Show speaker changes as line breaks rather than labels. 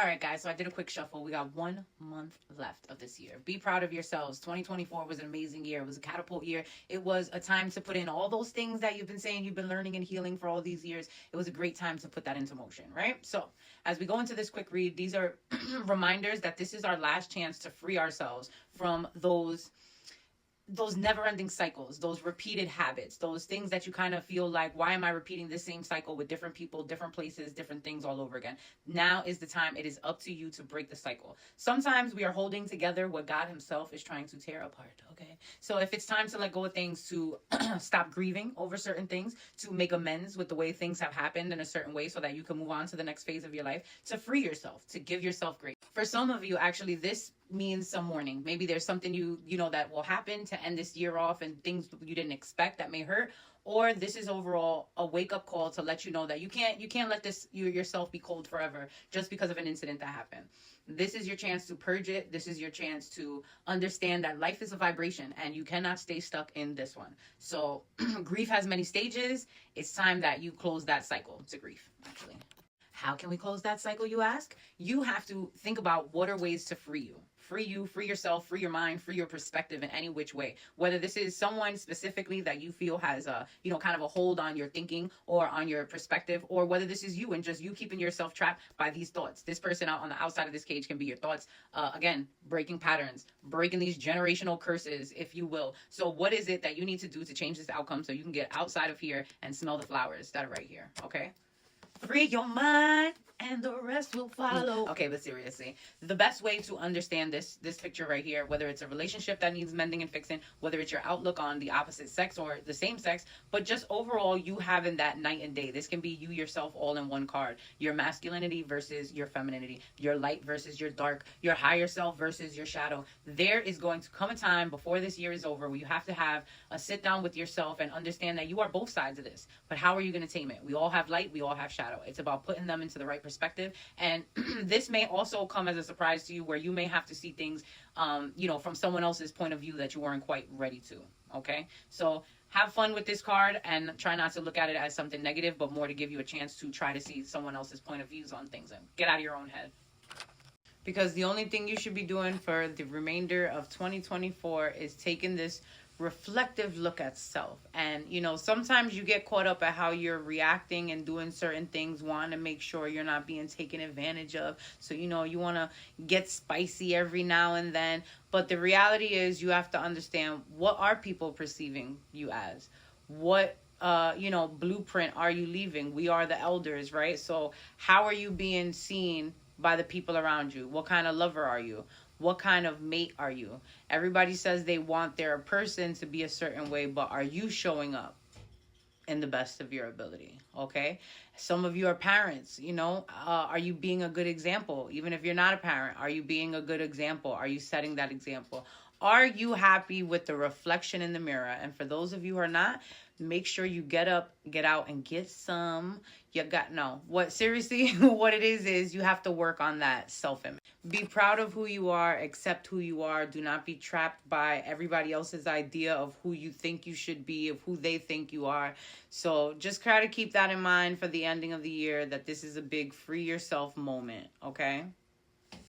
All right, guys, so I did a quick shuffle. We got 1 month left of this year. Be proud of yourselves. 2024 was an amazing year. It was a catapult year. It was a time to put in all those things that you've been saying you've been learning and healing for all these years. It was a great time to put that into motion, right? So, as we go into this quick read, these are reminders that this is our last chance to free ourselves from those never-ending cycles, those repeated habits, those things that you kind of feel like, why am I repeating this same cycle with different people, different places, different things all over again? Now is the time. It is up to you to break the cycle. Sometimes we are holding together what God himself is trying to tear apart, okay? So if it's time to let go of things, to stop grieving over certain things, to make amends with the way things have happened in a certain way so that you can move on to the next phase of your life, to free yourself, to give yourself grace. For some of you, actually, this means some mourning. Maybe there's something you know that will happen to end this year off, and things you didn't expect that may hurt, or this is overall a wake-up call to let you know that you can't let this yourself be cold forever just because of an incident that happened. This is your chance to purge it. This is your chance to understand that life is a vibration and you cannot stay stuck in this one. So grief has many stages. It's time that you close that cycle to grief, actually. How can we close that cycle, you ask? You have to think about what are ways to free you. Free you, free yourself, free your mind, free your perspective in any which way. Whether this is someone specifically that you feel has a, kind of a hold on your thinking or on your perspective, or whether this is you and just you keeping yourself trapped by these thoughts. This person out on the outside of this cage can be your thoughts. Again, breaking patterns, breaking these generational curses, if you will. So what is it that you need to do to change this outcome so you can get outside of here and smell the flowers that are right here, okay? Free your mind and the rest will follow. Okay, but seriously, the best way to understand this picture right here, whether it's a relationship that needs mending and fixing, whether it's your outlook on the opposite sex or the same sex, but just overall you having that night and day. This can be you yourself all in one card. Your masculinity versus your femininity, your light versus your dark, your higher self versus your shadow. There is going to come a time before this year is over where you have to have a sit down with yourself and understand that you are both sides of this. But how are you going to tame it? We all have light, we all have shadow. It's about putting them into the right perspective. And this may also come as a surprise to you where you may have to see things, from someone else's point of view that you weren't quite ready to. Okay, so have fun with this card and try not to look at it as something negative, but more to give you a chance to try to see someone else's point of views on things and get out of your own head. Because the only thing you should be doing for the remainder of 2024 is taking this reflective look at self. And sometimes you get caught up at how you're reacting and doing certain things, wanting to make sure you're not being taken advantage of. So you want to get spicy every now and then, but the reality is you have to understand, what are people perceiving you as? What blueprint are you leaving? We are the elders, right? So how are you being seen by the people around you? What kind of lover are you? What kind of mate are you? Everybody says they want their person to be a certain way, but are you showing up in the best of your ability? Okay. Some of you are parents, are you being a good example? Even if you're not a parent, are you being a good example? Are you setting that example? Are you happy with the reflection in the mirror? And for those of you who are not, make sure you get up, get out, and get some. What it is you have to work on that self-image. Be proud of who you are, accept who you are. Do not be trapped by everybody else's idea of who you think you should be, of who they think you are. So just try to keep that in mind for the ending of the year, that this is a big free yourself moment, okay?